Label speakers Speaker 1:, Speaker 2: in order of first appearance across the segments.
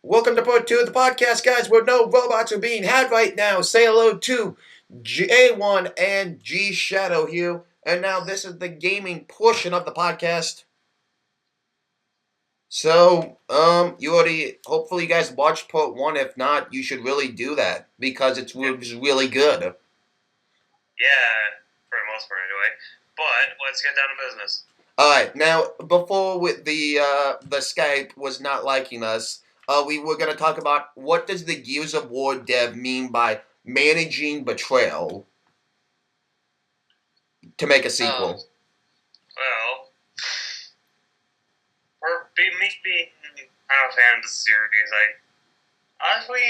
Speaker 1: Welcome to part 2 of the podcast, guys, where no robots are being had right now. Say hello to J1 and G Shadow here. And now this is the gaming portion of the podcast. So, hopefully you guys watched part 1. If not, you should really do that because it was really good.
Speaker 2: Yeah, for the most part, anyway. But let's get down to business.
Speaker 1: All right, now before with the Skype was not liking us, we were going to talk about what does the Gears of War dev mean by managing betrayal to make a sequel.
Speaker 2: Well, for me being a fan of the series, I honestly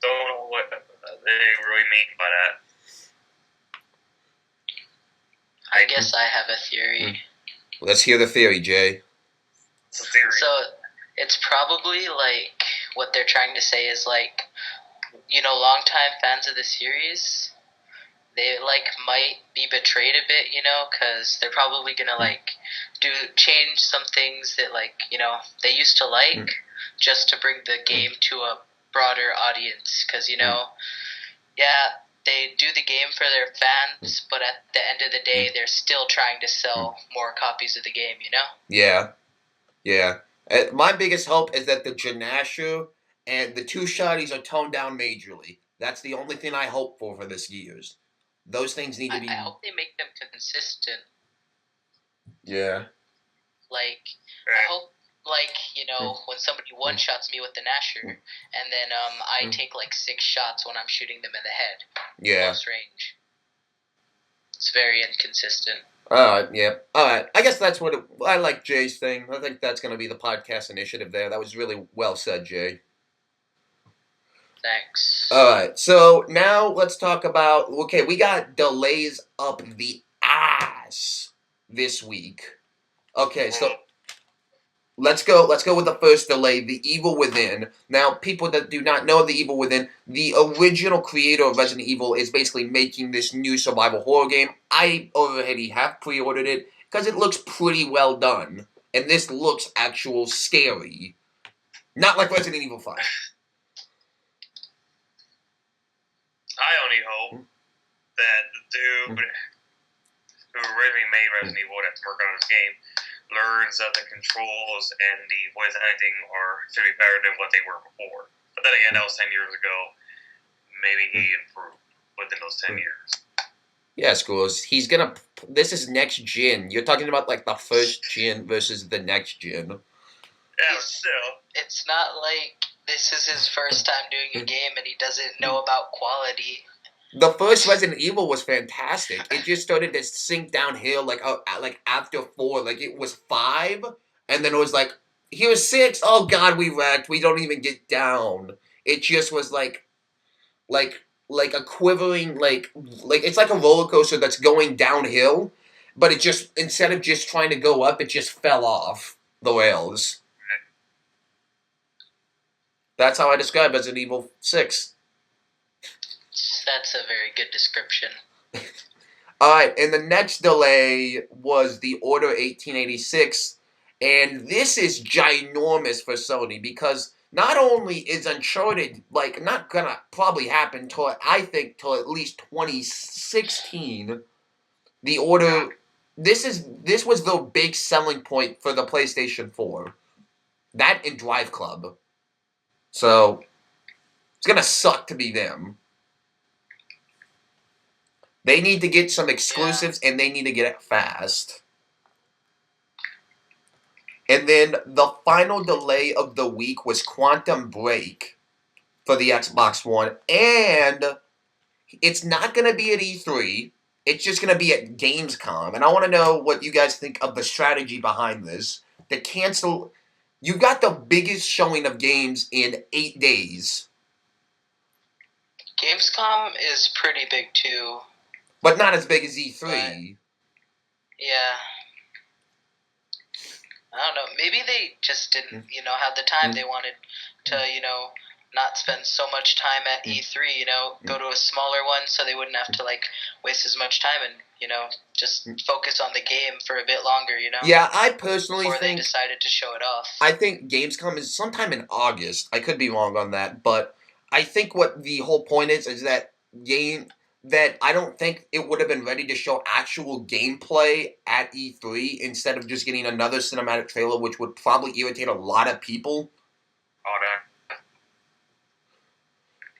Speaker 2: don't know what they really mean by that.
Speaker 3: I guess I have a theory.
Speaker 1: Let's hear the theory, Jay.
Speaker 2: It's a theory.
Speaker 3: So it's probably like what they're trying to say is like, longtime fans of the series, they might be betrayed a bit, because they're probably gonna change some things that they used to like just to bring the game to a broader audience. Because they do the game for their fans, but at the end of the day, they're still trying to sell more copies of the game,
Speaker 1: Yeah. My biggest hope is that the Janashu and the two shotties are toned down majorly. That's the only thing I hope for this Gears. Those things need to be...
Speaker 3: I hope they make them consistent.
Speaker 1: Yeah.
Speaker 3: I hope, when somebody one-shots me with the Nasher, and then I take 6 shots when I'm shooting them in the head.
Speaker 1: Yeah.
Speaker 3: Close range. It's very inconsistent.
Speaker 1: Yeah. Alright. I guess that's what I like Jay's thing. I think that's going to be the podcast initiative there. That was really well said, Jay.
Speaker 3: Thanks.
Speaker 1: Alright, so now let's talk about... Okay, we got delays up the ass this week. Okay, so... Let's go with the first delay, The Evil Within. Now, people that do not know The Evil Within, the original creator of Resident Evil is basically making this new survival horror game. I already have pre-ordered it because it looks pretty well done. And this looks actual scary. Not like Resident Evil 5.
Speaker 2: I only hope that the dude who originally made Resident Evil that's working on this game learns that the controls and the voice acting should be better than what they were before. But then again, that was 10 years ago. Maybe he improved within those 10 years.
Speaker 1: Yeah, Schools. He's gonna... This is next gen. You're talking about, the first gen versus the next gen.
Speaker 2: Yeah, still.
Speaker 3: It's not like this is his first time doing a game and he doesn't know about quality.
Speaker 1: The first Resident Evil was fantastic. It just started to sink downhill, after 4, it was 5, and then it was here's 6. Oh God, we wrecked. We don't even get down. It just was like a quivering, it's like a roller coaster that's going downhill, but it just instead of just trying to go up, it just fell off the rails. That's how I describe Resident Evil 6.
Speaker 3: That's a very good description.
Speaker 1: Alright, and the next delay was the Order 1886, and this is ginormous for Sony, because not only is Uncharted, not gonna probably happen till at least 2016, the Order, this was the big selling point for the PlayStation 4. That and Drive Club. So, it's gonna suck to be them. They need to get some exclusives, and they need to get it fast. And then the final delay of the week was Quantum Break for the Xbox One. And it's not going to be at E3. It's just going to be at Gamescom. And I want to know what you guys think of the strategy behind this. To cancel... You got the biggest showing of games in 8 days.
Speaker 3: Gamescom is pretty big, too.
Speaker 1: But not as big as E3.
Speaker 3: But, yeah. I don't know. Maybe they just didn't, have the time. They wanted to, not spend so much time at E3, go to a smaller one so they wouldn't have to, waste as much time. And just focus on the game for a bit longer,
Speaker 1: Yeah, I personally
Speaker 3: before they
Speaker 1: think
Speaker 3: decided to show it off.
Speaker 1: I think Gamescom is sometime in August. I could be wrong on that, but I think what the whole point is that I don't think it would have been ready to show actual gameplay at E3 instead of just getting another cinematic trailer, which would probably irritate a lot of people.
Speaker 2: Oh, no.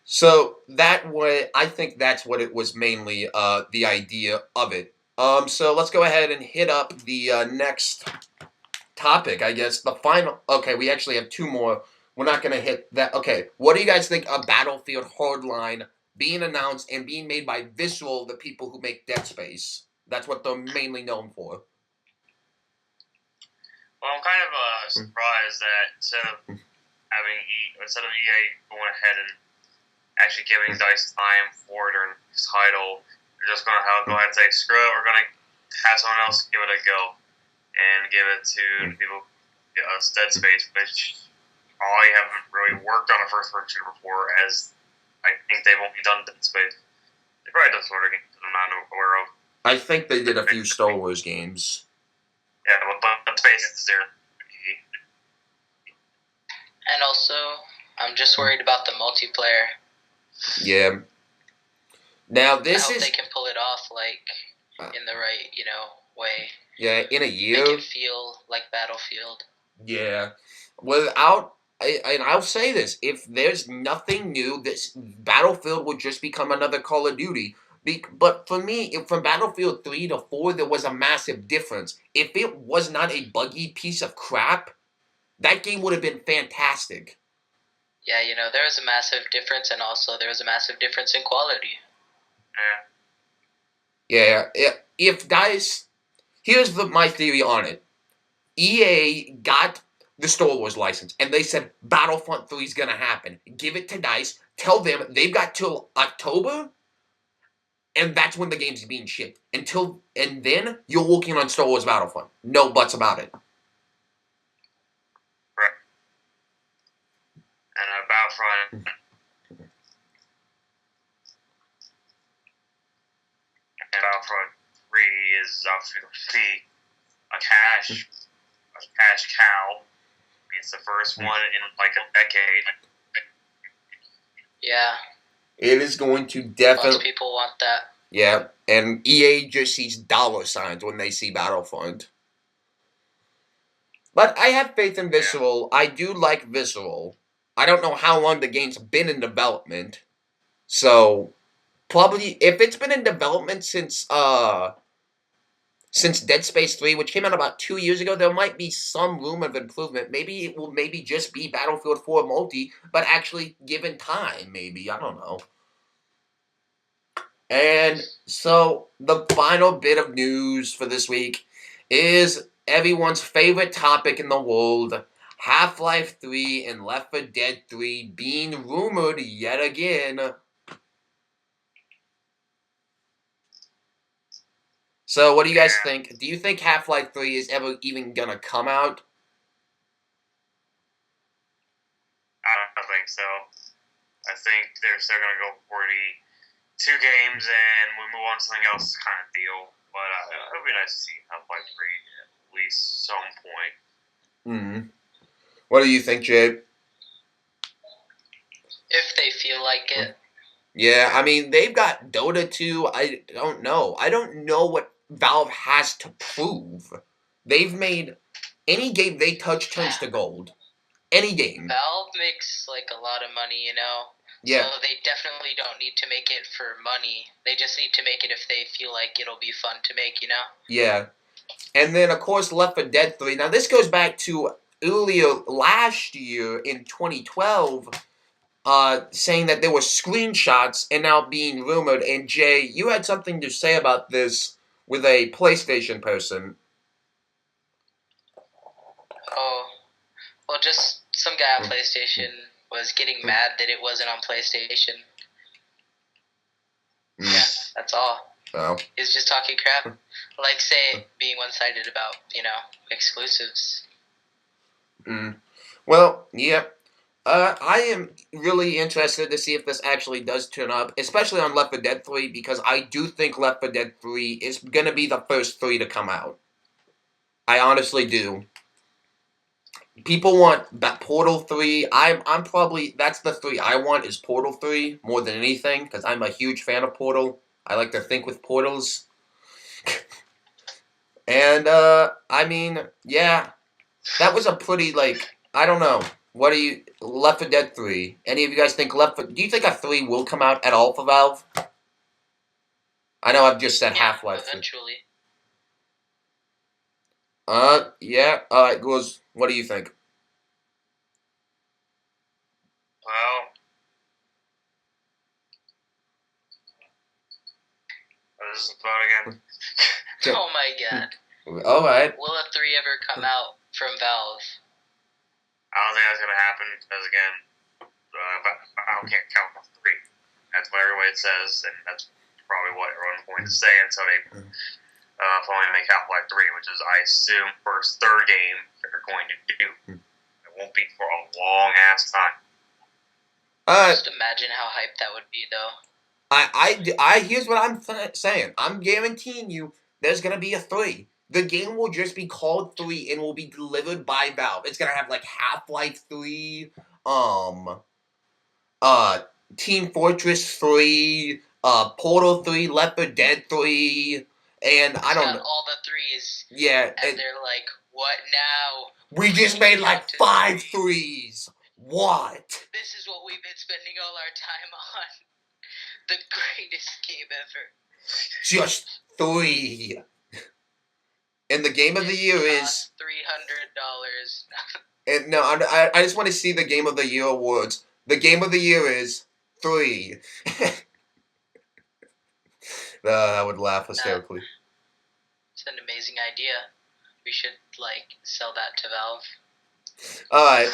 Speaker 1: So I think that's what it was mainly the idea of it. So let's go ahead and hit up the next topic, I guess. The final. Okay, we actually have two more. We're not gonna hit that. Okay, what do you guys think of Battlefield Hardline being announced and being made by Visceral, the people who make Dead Space? That's what they're mainly known for.
Speaker 2: Well, I'm kind of surprised that instead of EA going ahead and actually giving DICE time for their next title, they're just going to go ahead and say, screw it, we're going to have someone else give it a go and give it to the people, Dead Space, which probably haven't really worked on a first-person shooter before, as I think they've only done Dead Space. They probably done some other games that I'm not aware of.
Speaker 1: I think they did a few Star Wars games.
Speaker 2: Yeah, but Dead Space is their key.
Speaker 3: And also, I'm just worried about the multiplayer.
Speaker 1: Yeah. Now
Speaker 3: I
Speaker 1: this
Speaker 3: hope
Speaker 1: is
Speaker 3: they can pull it off, in the right, way.
Speaker 1: yeah in a year.
Speaker 3: Make it feel like Battlefield.
Speaker 1: Yeah. And I'll say this: if there's nothing new, this Battlefield would just become another Call of Duty. But for me, from Battlefield 3 to 4, there was a massive difference. If it was not a buggy piece of crap, that game would have been fantastic.
Speaker 3: Yeah, there was a massive difference, and also there was a massive difference in quality.
Speaker 1: Yeah. If DICE, here's my theory on it. EA got the Star Wars license, and they said Battlefront 3 is gonna happen. Give it to DICE. Tell them they've got till October, and that's when the game's being shipped. And then you're working on Star Wars Battlefront. No buts about it.
Speaker 2: Right. And Battlefront. And Battlefront 3 is obviously going to be a cash cow. It's the first one in like a decade.
Speaker 3: Yeah.
Speaker 1: It is going to definitely.
Speaker 3: Most people want that.
Speaker 1: Yeah, and EA just sees dollar signs when they see Battlefront. But I have faith in Visceral. I do like Visceral. I don't know how long the game's been in development. So, probably, if it's been in development since Dead Space 3, which came out about 2 years ago, there might be some room of improvement. Maybe it will just be Battlefield 4 multi, but actually given time, maybe. I don't know. And so, the final bit of news for this week is everyone's favorite topic in the world, Half-Life 3 and Left 4 Dead 3 being rumored yet again. So, what do you guys think? Do you think Half-Life 3 is ever even gonna come out?
Speaker 2: I don't think so. I think they're still going to go for the 2 games and we move on to something else kind of deal. But it would be nice to see Half-Life 3 at least some point.
Speaker 1: Mm-hmm. What do you think, Jay?
Speaker 3: If they feel like it.
Speaker 1: Yeah, I mean, they've got Dota 2. I don't know. I don't know what Valve has to prove. They've made any game they touch turns to gold. Any game.
Speaker 3: Valve makes a lot of money,
Speaker 1: Yeah.
Speaker 3: So they definitely don't need to make it for money. They just need to make it if they feel like it'll be fun to make,
Speaker 1: Yeah. And then, of course, Left 4 Dead 3. Now, this goes back to earlier last year in 2012, saying that there were screenshots and now being rumored. And, Jay, you had something to say about this with a PlayStation person.
Speaker 3: Oh, well, just some guy on PlayStation was getting mad that it wasn't on PlayStation. Yeah, that's all.
Speaker 1: Oh.
Speaker 3: He was just talking crap. Say, being one-sided about, exclusives.
Speaker 1: Well, yeah. I am really interested to see if this actually does turn up, especially on Left 4 Dead 3, because I do think Left 4 Dead 3 is going to be the first 3 to come out. I honestly do. People want that Portal 3. I'm probably, that's the 3 I want, is Portal 3 more than anything, because I'm a huge fan of Portal. I like to think with portals. And, I mean, yeah, that was a pretty, like, I don't know. What do you, Left 4 Dead 3? Any of you guys think do you think a 3 will come out at all for Valve? I know I've just said Half-Life 3.
Speaker 3: Eventually.
Speaker 1: Yeah, alright, Goose, what do you think?
Speaker 2: Well, this is the phone again.
Speaker 1: Sure.
Speaker 3: Oh my god.
Speaker 1: Alright.
Speaker 3: Will a 3 ever come out from Valve?
Speaker 2: I don't think that's gonna happen because again, I can't count off 3. That's what everybody says, and that's probably what everyone's going to say until they finally make Half-Life 3, which is, I assume, first third game they're going to do. It won't be for a long ass time.
Speaker 3: Just imagine how hyped that would be, though.
Speaker 1: Here's what I'm saying. I'm guaranteeing you there's going to be a 3. The game will just be called 3 and will be delivered by Valve. It's going to have like Half-Life 3, Team Fortress 3, Portal 3, Left 4 Dead 3, and I don't know.
Speaker 3: All the 3s.
Speaker 1: Yeah.
Speaker 3: And they're like, what now?
Speaker 1: We just made like 5 3s. What?
Speaker 3: This is what we've been spending all our time on. The greatest game ever.
Speaker 1: Just 3. And the game of the year is
Speaker 3: $300.
Speaker 1: And no, I just want to see the Game of the Year awards. The Game of the Year is 3. I would laugh hysterically.
Speaker 3: It's an amazing idea. We should, sell that to Valve.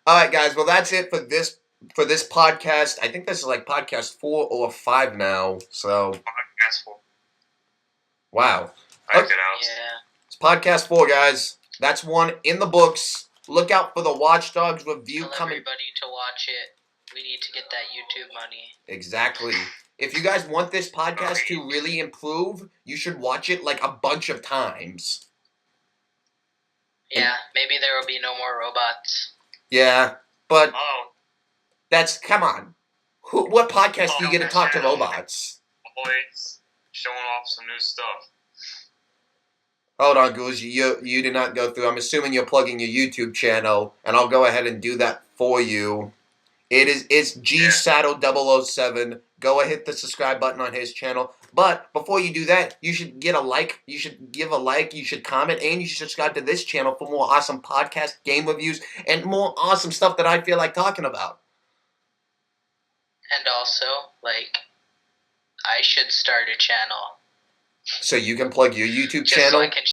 Speaker 1: Alright, guys. Well, that's it for this podcast. I think this is like podcast 4 or 5 now. So.
Speaker 2: Podcast 4.
Speaker 1: Wow.
Speaker 2: I get out.
Speaker 3: Yeah.
Speaker 1: It's podcast 4, guys. That's one in the books. Look out for the Watch Dogs review
Speaker 3: Tell
Speaker 1: coming.
Speaker 3: everybody to watch it. We need to get that YouTube money.
Speaker 1: Exactly. If you guys want this podcast to really improve, you should watch it like a bunch of times.
Speaker 3: Yeah, maybe there will be no more robots.
Speaker 1: Yeah, but
Speaker 2: Oh,
Speaker 1: that's, come on. What podcast do you get to talk to robots?
Speaker 2: always showing off some new stuff.
Speaker 1: Hold on, Goose. You did not go through. I'm assuming you're plugging your YouTube channel, and I'll go ahead and do that for you. It's GSaddle007. Go ahead, hit the subscribe button on his channel. But before you do that, you should get a like. You should give a like. You should comment, and you should subscribe to this channel for more awesome podcast, game reviews, and more awesome stuff that I feel like talking about.
Speaker 3: And also, I should start a channel.
Speaker 1: So you can plug your YouTube
Speaker 3: Just
Speaker 1: channel.
Speaker 3: so I can